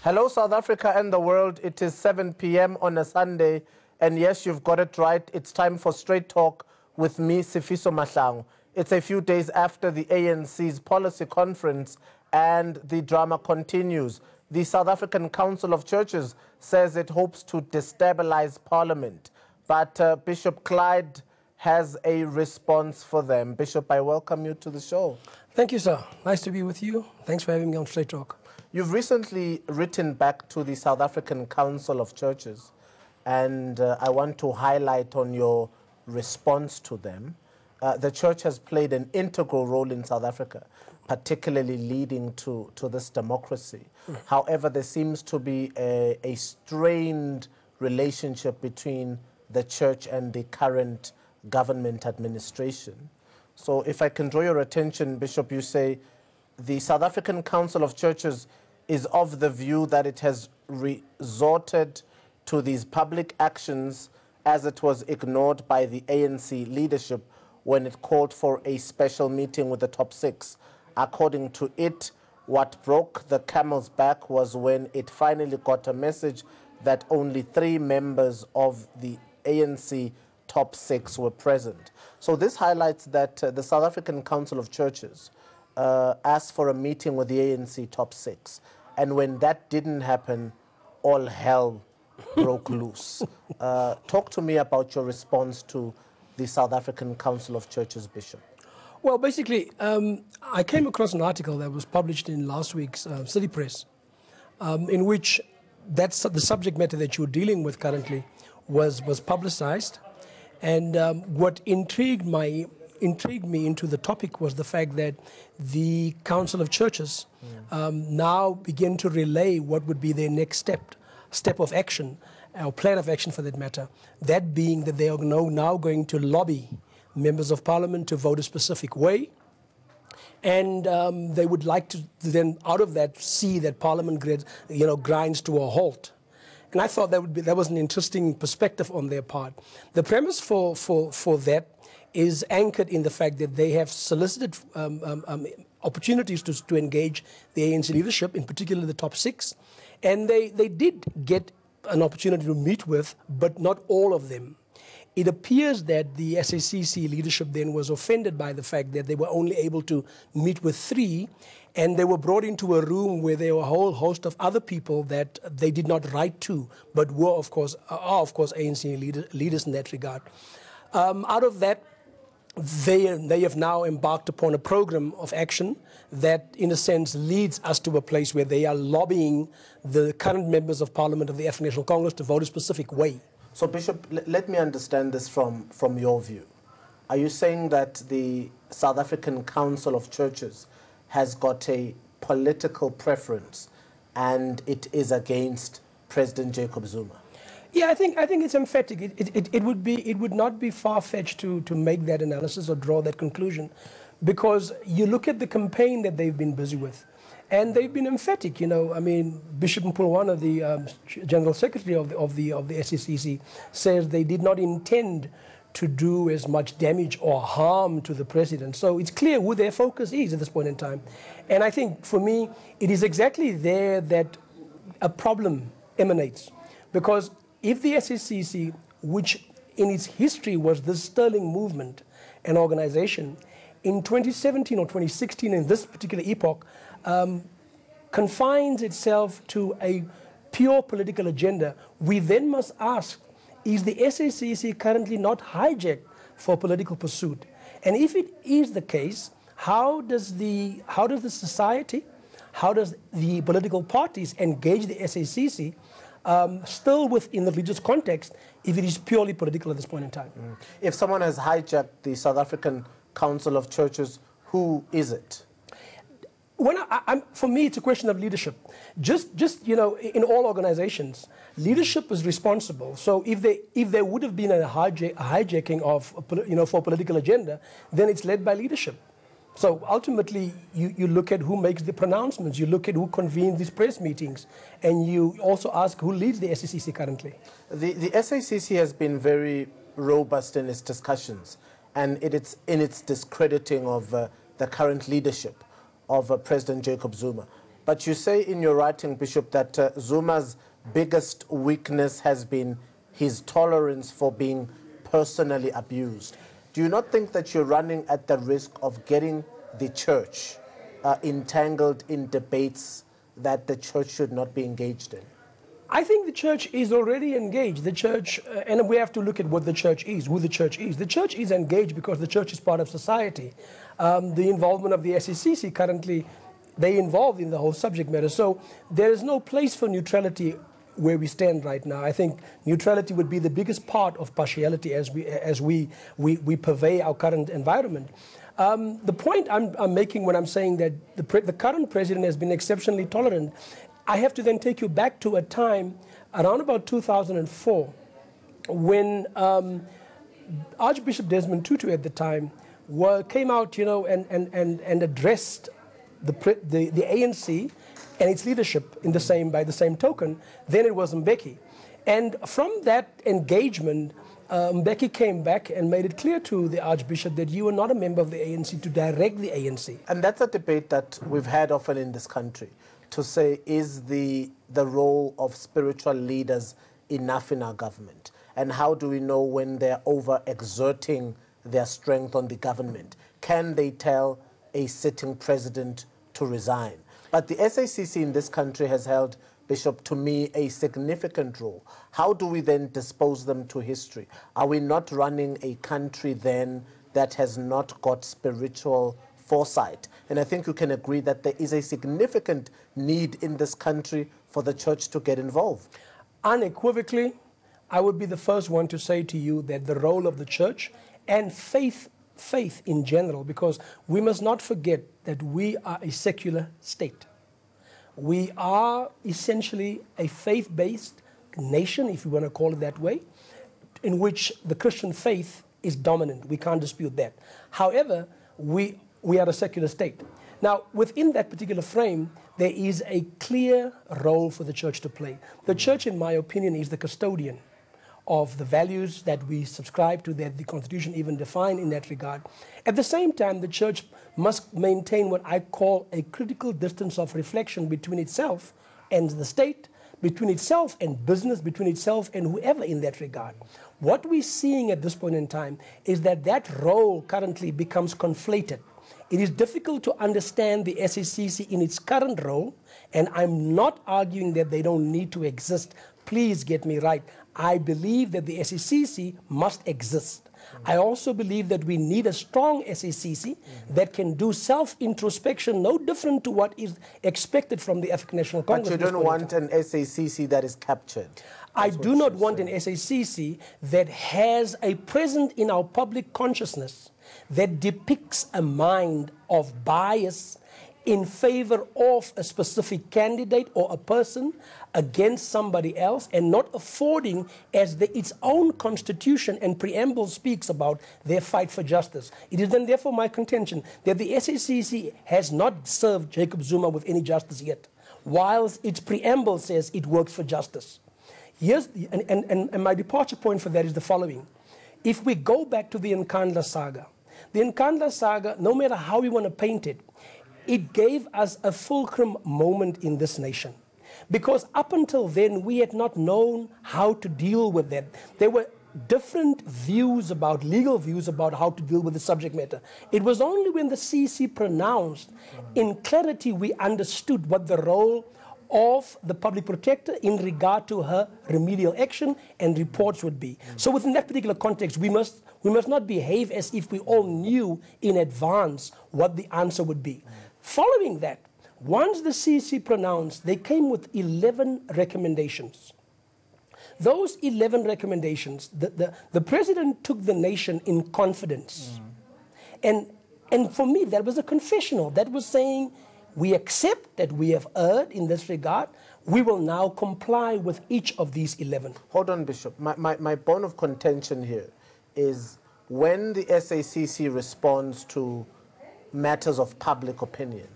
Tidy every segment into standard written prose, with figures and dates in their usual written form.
Hello, South Africa and the world. It is 7 p.m. on a Sunday. And yes, you've got it right. It's time for Straight Talk with me, Sifiso Mahlangu. It's a few days after the ANC's policy conference and the drama continues. The South African Council of Churches says it hopes to destabilize Parliament. But Bishop Clyde has a response for them. Bishop, I welcome you to the show. Thank you, sir. Nice to be with you. Thanks for having me on Straight Talk. You've recently written back to the South African Council of Churches, and I want to highlight on your response to them. The church has played an integral role in South Africa, particularly leading to this democracy. However, there seems to be a strained relationship between the church and the current government administration. So if I can draw your attention, Bishop, you say the South African Council of Churches is of the view that it has resorted to these public actions as it was ignored by the ANC leadership when it called for a special meeting with the top six. According to it, what broke the camel's back was when it finally got a message that only 3 members of the ANC top 6 were present. So this highlights that the South African Council of Churches asked for a meeting with the ANC top 6. And when that didn't happen, all hell broke loose. Talk to me about your response to the South African Council of Churches, Bishop. Well, basically, I came across an article that was published in last week's City Press, in which the subject matter that you're dealing with currently was publicized. And what intrigued me into the topic was the fact that the Council of Churches now begin to relay what would be their next step of action, or plan of action for that matter, that being that they are now going to lobby members of Parliament to vote a specific way. And they would like to then, out of that, see that Parliament grinds to a halt. And I thought that was an interesting perspective on their part. The premise for that is anchored in the fact that they have solicited opportunities to engage the ANC leadership, in particular the top 6. And they did get an opportunity to meet with, but not all of them. It appears that the SACC leadership then was offended by the fact that they were only able to meet with 3, and they were brought into a room where there were a whole host of other people that they did not write to, but are of course ANC leaders in that regard. Out of that, they have now embarked upon a program of action that, in a sense, leads us to a place where they are lobbying the current members of Parliament of the African National Congress to vote a specific way. So, Bishop, let me understand this from your view. Are you saying that the South African Council of Churches has got a political preference and it is against President Jacob Zuma? Yeah, I think it's emphatic. It would not be far-fetched to make that analysis or draw that conclusion, because you look at the campaign that they've been busy with, and they've been emphatic. You know, I mean, Bishop Mpulwana, the General Secretary of the SACC, says they did not intend to do as much damage or harm to the president. So it's clear who their focus is at this point in time. And I think, for me, it is exactly there that a problem emanates, because if the SACC, which in its history was this sterling movement and organization, in 2017 or 2016, in this particular epoch, confines itself to a pure political agenda, we then must ask, is the SACC currently not hijacked for political pursuit? And if it is the case, how does the society, how does the political parties engage the SACC still within the religious context if it is purely political at this point in time? If someone has hijacked the South African Council of Churches, who is it? For me, it's a question of leadership. Just you know, in all organizations, leadership is responsible. So if there would have been a hijacking of, for a political agenda, then it's led by leadership. So ultimately, you look at who makes the pronouncements, you look at who convenes these press meetings, and you also ask who leads the SACC currently. The SACC has been very robust in its discussions, and it's in its discrediting of the current leadership of President Jacob Zuma. But you say in your writing, Bishop, that Zuma's biggest weakness has been his tolerance for being personally abused. Do you not think that you're running at the risk of getting the church entangled in debates that the church should not be engaged in? I think the church is already engaged. The church, and we have to look at what the church is, who the church is. The church is engaged because the church is part of society. The involvement of the SACC currently, they're involved in the whole subject matter. So there is no place for neutrality where we stand right now. I think neutrality would be the biggest part of partiality as we purvey our current environment. The point I'm making when I'm saying that the current president has been exceptionally tolerant, I have to then take you back to a time around about 2004 when Archbishop Desmond Tutu at the time came out, you know, and addressed the ANC and its leadership by the same token. Then it was Mbeki. And from that engagement, Mbeki came back and made it clear to the Archbishop that you are not a member of the ANC to direct the ANC. And that's a debate that we've had often in this country, to say, is the role of spiritual leaders enough in our government? And how do we know when they're over-exerting their strength on the government? Can they tell a sitting president to resign? But the SACC in this country has held, Bishop, to me, a significant role. How do we then dispose them to history? Are we not running a country then that has not got spiritual foresight? And I think you can agree that there is a significant need in this country for the church to get involved. Unequivocally, I would be the first one to say to you that the role of the church and faith in general, because we must not forget that we are a secular state. We are essentially a faith-based nation, if you want to call it that way, in which the Christian faith is dominant. We can't dispute that. However, we are a secular state. Now, within that particular frame, there is a clear role for the church to play. The church, in my opinion, is the custodian of the values that we subscribe to, that the Constitution even defined in that regard. At the same time, the church must maintain what I call a critical distance of reflection between itself and the state, between itself and business, between itself and whoever in that regard. What we're seeing at this point in time is that that role currently becomes conflated. It is difficult to understand the SACC in its current role, and I'm not arguing that they don't need to exist. Please get me right. I believe that the SACC must exist. I also believe that we need a strong SACC that can do self-introspection, no different to what is expected from the African National Congress. But you don't want an SACC that is captured. I do not want an SACC that has a presence in our public consciousness that depicts a mind of bias in favor of a specific candidate or a person against somebody else, and not affording, as its own constitution and preamble speaks about, their fight for justice. It is then therefore my contention that the SACC has not served Jacob Zuma with any justice yet, whilst its preamble says it works for justice. And my departure point for that is the following. If we go back to the Nkandla saga, no matter how we want to paint it, it gave us a fulcrum moment in this nation. Because up until then, we had not known how to deal with that. There were different views about, legal views about how to deal with the subject matter. It was only when the CC pronounced, in clarity, we understood what the role of the public protector in regard to her remedial action and reports would be. So within that particular context, we must not behave as if we all knew in advance what the answer would be. Following that, once the CC pronounced, they came with 11 recommendations. Those 11 recommendations, the president took the nation in confidence. And for me, that was a confessional. That was saying, we accept that we have erred in this regard. We will now comply with each of these 11. Hold on, Bishop. My bone of contention here is when the SACC responds to matters of public opinion,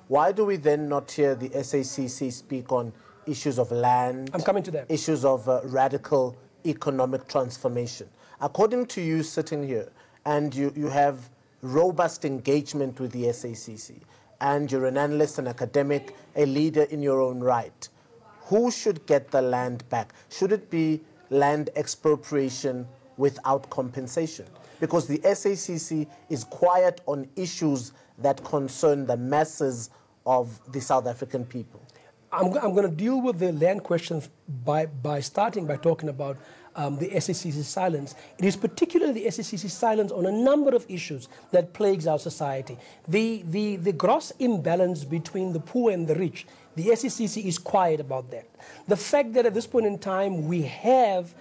why do we then not hear the SACC speak on issues of land? I'm coming to that. Issues of radical economic transformation. According to you sitting here, and you have robust engagement with the SACC, and you're an analyst, an academic, a leader in your own right. Who should get the land back? Should it be land expropriation without compensation? Because the SACC is quiet on issues that concern the masses of the South African people. I'm going to deal with the land question by starting by talking about the SACC's silence. It is particularly the SACC's silence on a number of issues that plagues our society. The gross imbalance between the poor and the rich, the SACC is quiet about that. The fact that at this point in time we have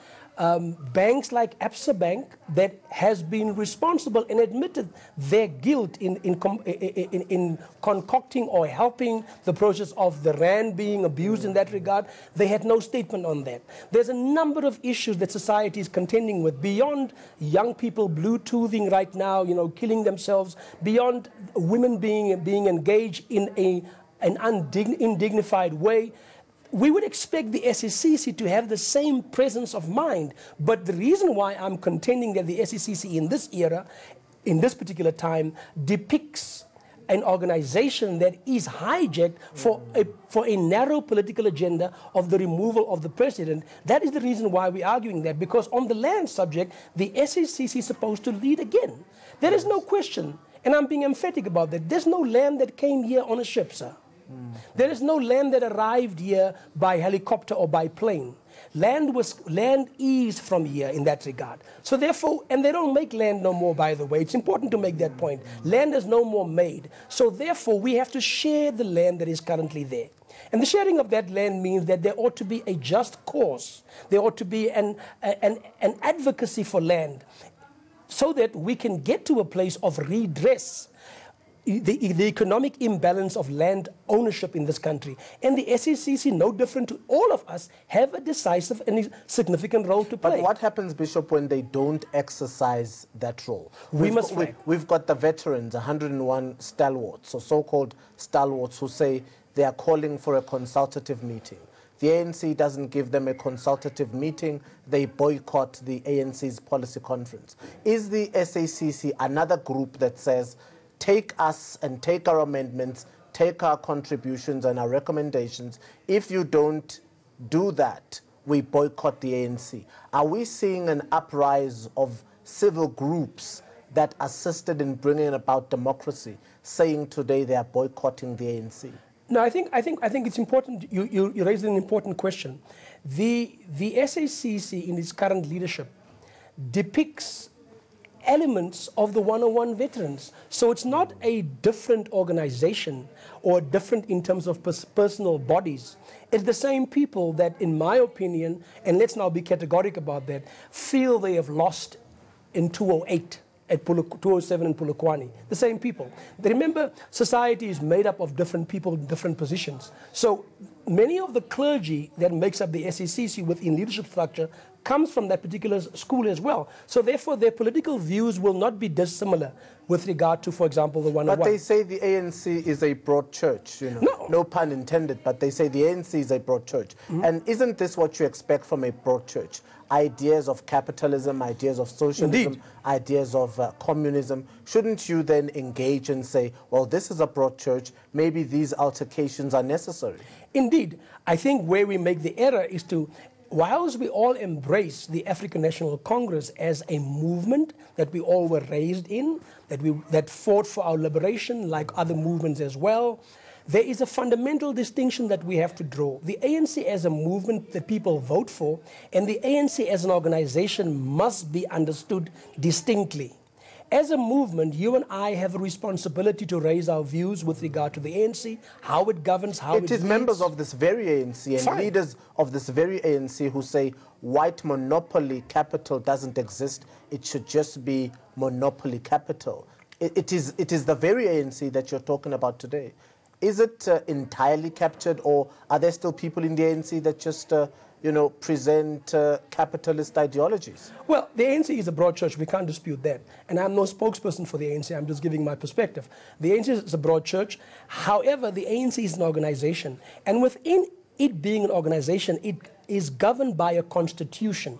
banks like Absa Bank that has been responsible and admitted their guilt in concocting or helping the process of the rand being abused in that regard. They had no statement on that. There's a number of issues that society is contending with beyond young people Bluetoothing right now, killing themselves, beyond women being engaged in an undignified way. We would expect the SACC to have the same presence of mind, but the reason why I'm contending that the SACC in this era, in this particular time, depicts an organization that is hijacked for a narrow political agenda of the removal of the president. That is the reason why we're arguing that, because on the land subject, the SACC is supposed to lead again. There is no question, and I'm being emphatic about that. There's no land that came here on a ship, sir. There is no land that arrived here by helicopter or by plane. Land is from here in that regard. So therefore, and they don't make land no more, by the way. It's important to make that point. Land is no more made. So therefore, we have to share the land that is currently there. And the sharing of that land means that there ought to be a just cause. There ought to be an advocacy for land so that we can get to a place of redress the economic imbalance of land ownership in this country. And the SACC, no different to all of us, have a decisive and significant role to play. But what happens, Bishop, when they don't exercise that role? We've got the veterans, 101 stalwarts, or so-called stalwarts, who say they are calling for a consultative meeting. The ANC doesn't give them a consultative meeting. They boycott the ANC's policy conference. Is the SACC another group that says, take us and take our amendments, take our contributions and our recommendations. If you don't do that, we boycott the ANC? Are we seeing an uprise of civil groups that assisted in bringing about democracy, saying today they are boycotting the ANC? No, I think it's important. You raised an important question. The SACC in its current leadership depicts elements of the 101 veterans. So it's not a different organization or different in terms of personal bodies. It's the same people that, in my opinion, and let's now be categorical about that, feel they have lost in 2008 at 207 in Polokwane. The same people. Remember, society is made up of different people in different positions. So many of the clergy that makes up the SACC within leadership structure comes from that particular school as well. So therefore, their political views will not be dissimilar with regard to, for example, the 101. But they say the ANC is a broad church, No pun intended, but they say the ANC is a broad church. And isn't this what you expect from a broad church? Ideas of capitalism, ideas of socialism, Indeed. Ideas of communism. Shouldn't you then engage and say, well, this is a broad church, maybe these altercations are necessary? Indeed. I think where we make the error is to, whilst we all embrace the African National Congress as a movement that we all were raised in, that fought for our liberation like other movements as well, there is a fundamental distinction that we have to draw. The ANC as a movement that people vote for, and the ANC as an organization must be understood distinctly. As a movement, you and I have a responsibility to raise our views with regard to the ANC, how it governs, how it is members of this very ANC and leaders of this very ANC who say white monopoly capital doesn't exist, it should just be monopoly capital. It is the very ANC that you're talking about today. Is it entirely captured, or are there still people in the ANC that just present capitalist ideologies? Well, the ANC is a broad church. We can't dispute that. And I'm no spokesperson for the ANC. I'm just giving my perspective. The ANC is a broad church. However, the ANC is an organization. And within it being an organization, it is governed by a constitution.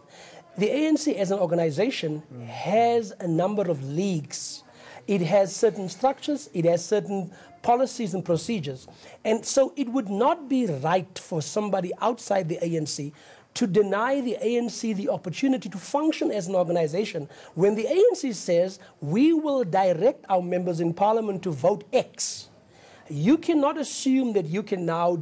The ANC as an organization has a number of leagues. it has certain structures, it has certain policies and procedures. And so it would not be right for somebody outside the ANC to deny the ANC the opportunity to function as an organization when the ANC says we will direct our members in parliament to vote X. You cannot assume that you can now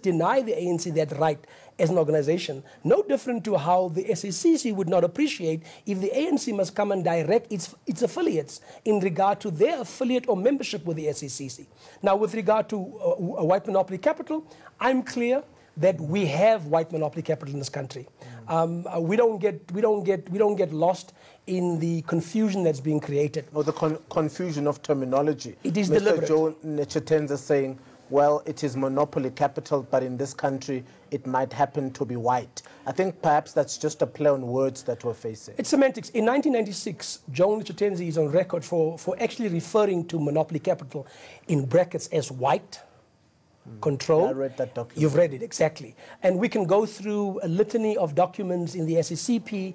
deny the ANC that right as an organization. No different to how the SACC would not appreciate if the ANC must come and direct its affiliates in regard to their affiliate or membership with the SACC. Now, with regard to white monopoly capital, I'm clear that we have white monopoly capital in this country. We don't get lost in the confusion that's being created. Or the confusion of terminology. It is Mr. deliberate. Joe Nechetenza saying, well, it is monopoly capital, but in this country, it might happen to be white. I think perhaps that's just a play on words that we're facing. It's semantics. In 1996, Joe Nechetenza is on record for actually referring to monopoly capital in brackets as white. Control. I read that document. You've read it, exactly. And we can go through a litany of documents in the SACP.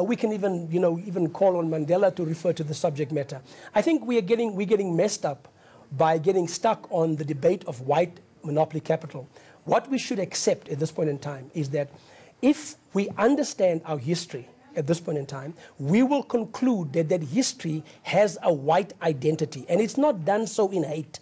We can even call on Mandela to refer to the subject matter. I think we're getting messed up by getting stuck on the debate of white monopoly capital. What we should accept at this point in time is that if we understand our history at this point in time, we will conclude that that history has a white identity, and it's not done so in hate.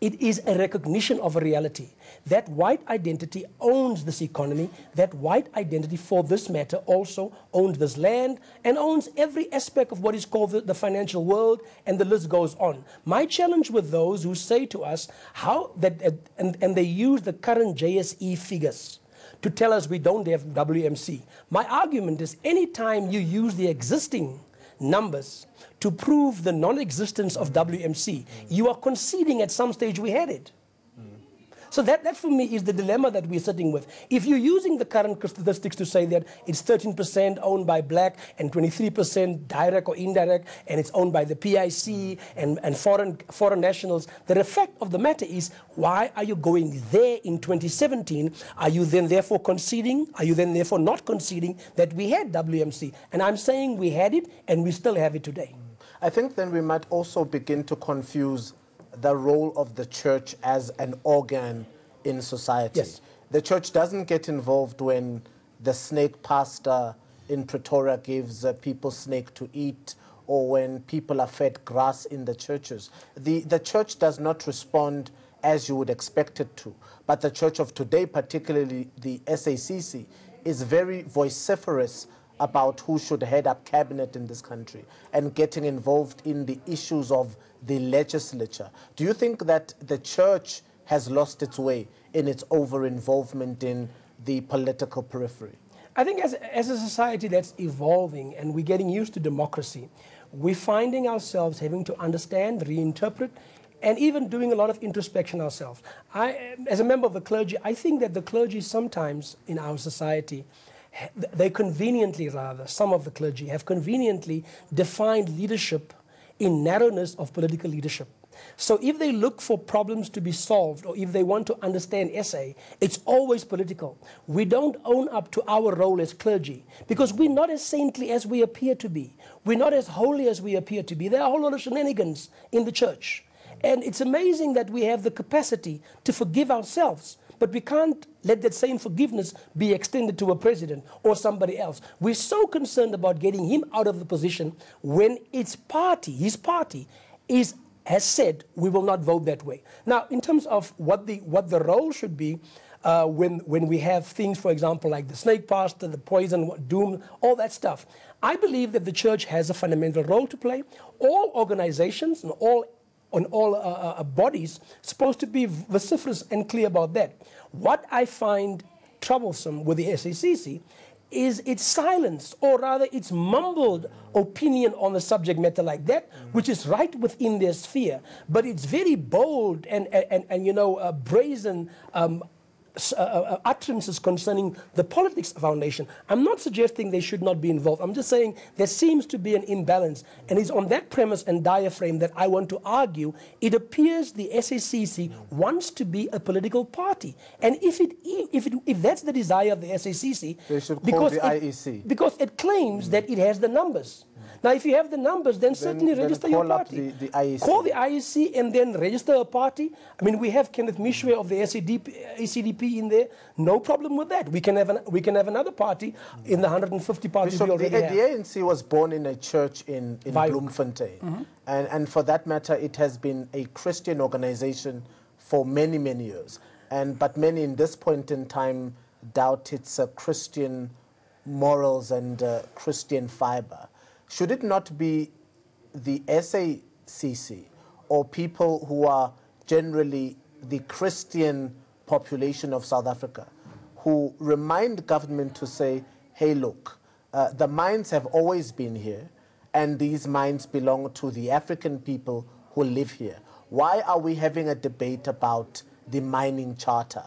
It is a recognition of a reality. That white identity owns this economy. That white identity, for this matter, also owns this land and owns every aspect of what is called the financial world, and the list goes on. My challenge with those who say to us and they use the current JSE figures to tell us we don't have WMC. My argument is anytime you use the existing numbers to prove the non-existence of WMC, you are conceding at some stage we had it. So that for me is the dilemma that we're sitting with. If you're using the current statistics to say that it's 13% owned by black and 23% direct or indirect, and it's owned by the PIC and foreign nationals, the effect of the matter is, why are you going there in 2017? Are you then therefore conceding? Are you then therefore not conceding that we had WMC? And I'm saying we had it and we still have it today. I think then we might also begin to confuse the role of the church as an organ in society. Yes. The church doesn't get involved when the snake pastor in Pretoria gives people snake to eat, or when people are fed grass in the churches. The church does not respond as you would expect it to. But the church of today, particularly the SACC, is very vociferous about who should head up cabinet in this country and getting involved in the issues of the legislature. Do you think that the church has lost its way in its over-involvement in the political periphery? I think as a society that's evolving and we're getting used to democracy, we're finding ourselves having to understand, reinterpret, and even doing a lot of introspection ourselves. As a member of the clergy, I think that the clergy sometimes in our society, some of the clergy have conveniently defined leadership in narrowness of political leadership. So if they look for problems to be solved, or if they want to understand SA, it's always political. We don't own up to our role as clergy because we're not as saintly as we appear to be. We're not as holy as we appear to be. There are a whole lot of shenanigans in the church. And it's amazing that we have the capacity to forgive ourselves, but we can't let that same forgiveness be extended to a president or somebody else. We're so concerned about getting him out of the position when his party has said we will not vote that way. Now, in terms of what the role should be when we have things, for example, like the snake pastor, the poison doom, all that stuff, I believe that the church has a fundamental role to play. All organizations and all bodies supposed to be vociferous and clear about that. What I find troublesome with the SACC is its silence, or rather its mumbled opinion on the subject matter like that, which is right within their sphere, but it's very bold and brazen utterances concerning the politics of our nation. I'm not suggesting they should not be involved. I'm just saying there seems to be an imbalance, and it's on that premise and diaphragm that I want to argue. It appears the SACC wants to be a political party, and if that's the desire of the SACC, they should call the IEC, because it claims that it has the numbers. Now, if you have the numbers, then certainly register your party. The IEC. Call the IEC and then register a party. I mean, we have Kenneth Mishwe of the ACDP in there. No problem with that. We can have another party in the 150 parties we already have. The ANC was born in a church in Bloemfontein. And for that matter, it has been a Christian organization for many, many years. But many in this point in time doubt its Christian morals and Christian fiber. Should it not be the SACC or people who are generally the Christian population of South Africa who remind government to say, hey, look, the mines have always been here and these mines belong to the African people who live here. Why are we having a debate about the mining charter?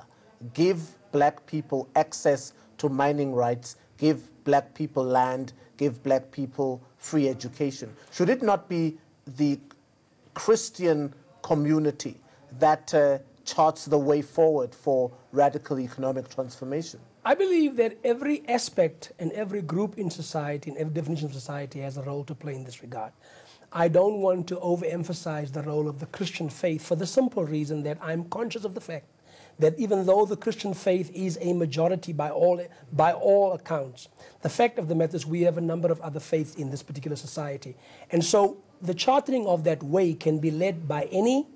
Give black people access to mining rights, give black people land, give black people free education. Should it not be the Christian community that charts the way forward for radical economic transformation? I believe that every aspect and every group in society and every definition of society has a role to play in this regard. I don't want to overemphasize the role of the Christian faith for the simple reason that I'm conscious of the fact that even though the Christian faith is a majority by all accounts, the fact of the matter is we have a number of other faiths in this particular society. And so the chartering of that way can be led by any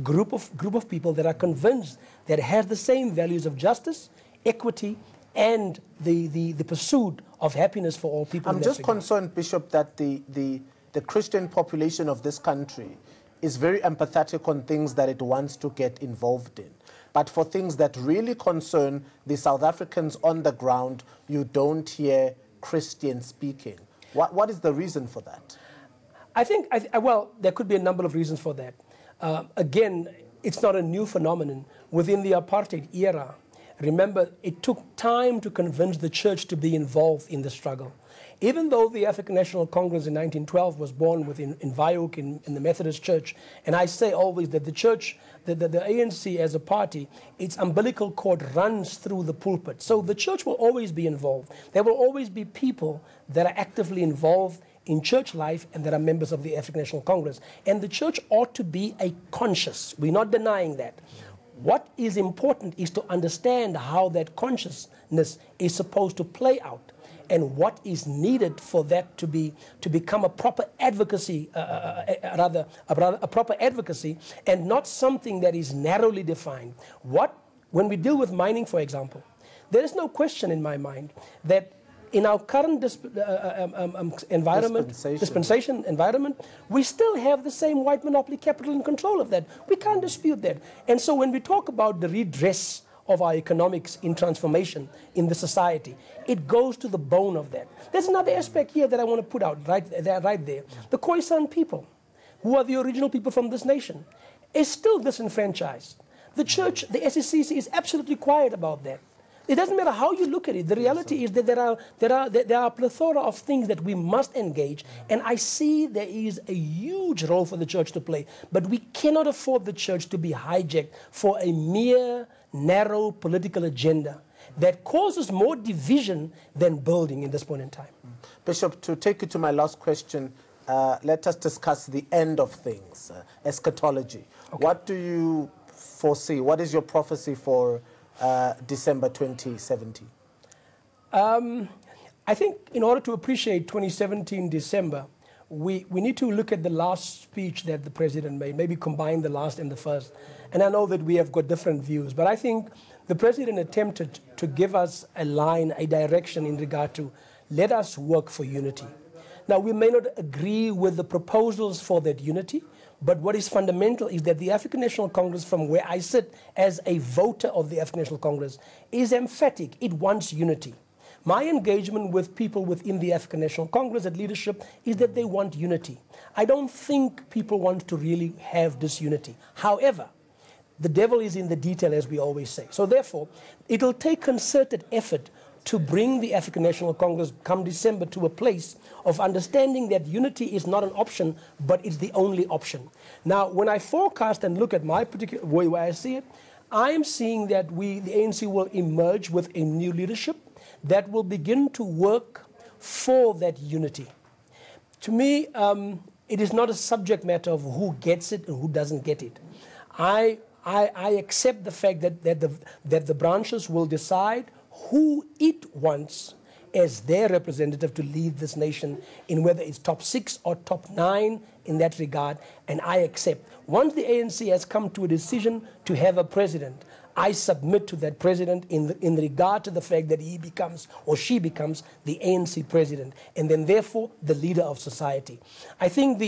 group of people that are convinced that it has the same values of justice, equity, and the pursuit of happiness for all people. I'm just concerned, Bishop, that the Christian population of this country is very empathetic on things that it wants to get involved in. But for things that really concern the South Africans on the ground, you don't hear Christian speaking. What is the reason for that? I think, well, there could be a number of reasons for that. Again, it's not a new phenomenon. Within the apartheid era, remember, it took time to convince the church to be involved in the struggle. Even though the African National Congress in 1912 was born in Waihoek in the Methodist Church, and I say always that the church, the ANC as a party, its umbilical cord runs through the pulpit. So the church will always be involved. There will always be people that are actively involved in church life and that are members of the African National Congress. And the church ought to be a conscious. We're not denying that. What is important is to understand how that consciousness is supposed to play out, and what is needed for that to become a proper advocacy, a proper advocacy, and not something that is narrowly defined. When we deal with mining, for example, there is no question in my mind that in our current dispensation environment, we still have the same white monopoly capital in control of that. We can't dispute that. And so when we talk about the redress of our economics in transformation in the society, it goes to the bone of that. There's another aspect here that I want to put out right there. The Khoisan people, who are the original people from this nation, is still disenfranchised. The church, the SACC, is absolutely quiet about that. It doesn't matter how you look at it. The reality is that there are a plethora of things that we must engage, and I see there is a huge role for the church to play. But we cannot afford the church to be hijacked for a mere narrow political agenda that causes more division than building in this point in time. Bishop, to take you to my last question, let us discuss the end of things, eschatology. Okay. What do you foresee? What is your prophecy for December 2017? I think in order to appreciate 2017 December, we need to look at the last speech that the president made, maybe combine the last and the first. And I know that we have got different views, but I think the president attempted to give us a line, a direction in regard to let us work for unity. Now, we may not agree with the proposals for that unity, but what is fundamental is that the African National Congress, from where I sit as a voter of the African National Congress, is emphatic. It wants unity. My engagement with people within the African National Congress at leadership is that they want unity. I don't think people want to really have disunity. However, the devil is in the detail, as we always say. So therefore, it'll take concerted effort to bring the African National Congress come December to a place of understanding that unity is not an option, but it's the only option. Now, when I forecast and look at my particular way where I see it, I am seeing that the ANC will emerge with a new leadership that will begin to work for that unity. To me, it is not a subject matter of who gets it and who doesn't get it. I accept the fact that the branches will decide who it wants as their representative to lead this nation in whether it's top 6 or top 9 in that regard, and I accept. Once the ANC has come to a decision to have a president, I submit to that president in regard to the fact that he becomes or she becomes the ANC president and then therefore the leader of society. I think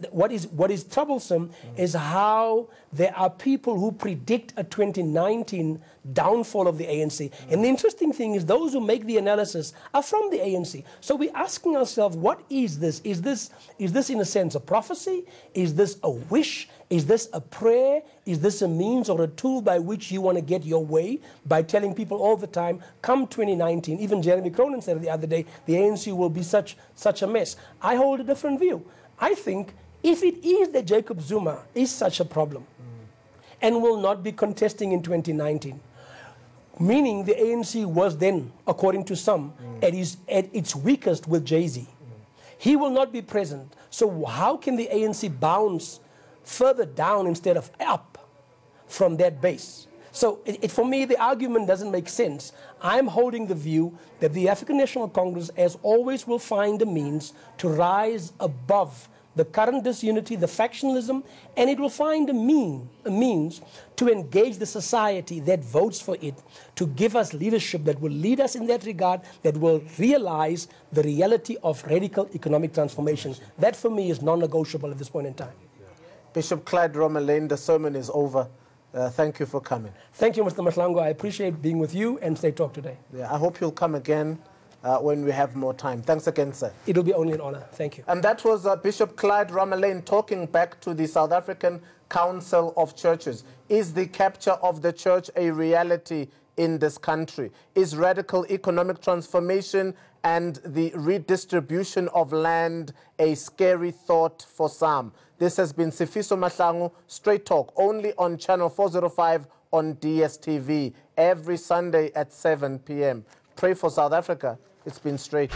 what is troublesome is how there are people who predict a 2019 downfall of the ANC. And the interesting thing is those who make the analysis are from the ANC. So we're asking ourselves, what is this? Is this in a sense a prophecy? Is this a wish? Is this a prayer? Is this a means or a tool by which you want to get your way by telling people all the time, come 2019, even Jeremy Cronin said the other day, the ANC will be such a mess. I hold a different view. I think if it is that Jacob Zuma is such a problem and will not be contesting in 2019, meaning the ANC was then, according to some, at its weakest with Jay-Z. He will not be present. So how can the ANC bounce further down instead of up from that base? So for me, the argument doesn't make sense. I'm holding the view that the African National Congress, as always, will find a means to rise above the current disunity, the factionalism, and it will find a means to engage the society that votes for it, to give us leadership that will lead us in that regard, that will realize the reality of radical economic transformation. That, for me, is non-negotiable at this point in time. Bishop Clyde Romelane, the sermon is over. Thank you for coming. Thank you, Mr. Mahlangu. I appreciate being with you and Stay Talk today. Yeah, I hope you'll come again when we have more time. Thanks again, sir. It'll be only an honor. Thank you. And that was Bishop Clyde Romelane talking back to the South African Council of Churches. Is the capture of the church a reality in this country? Is radical economic transformation and the redistribution of land a scary thought for some? This has been Sifiso Mahlangu, Straight Talk, only on Channel 405 on DSTV, every Sunday at 7 p.m. Pray for South Africa. It's been straight.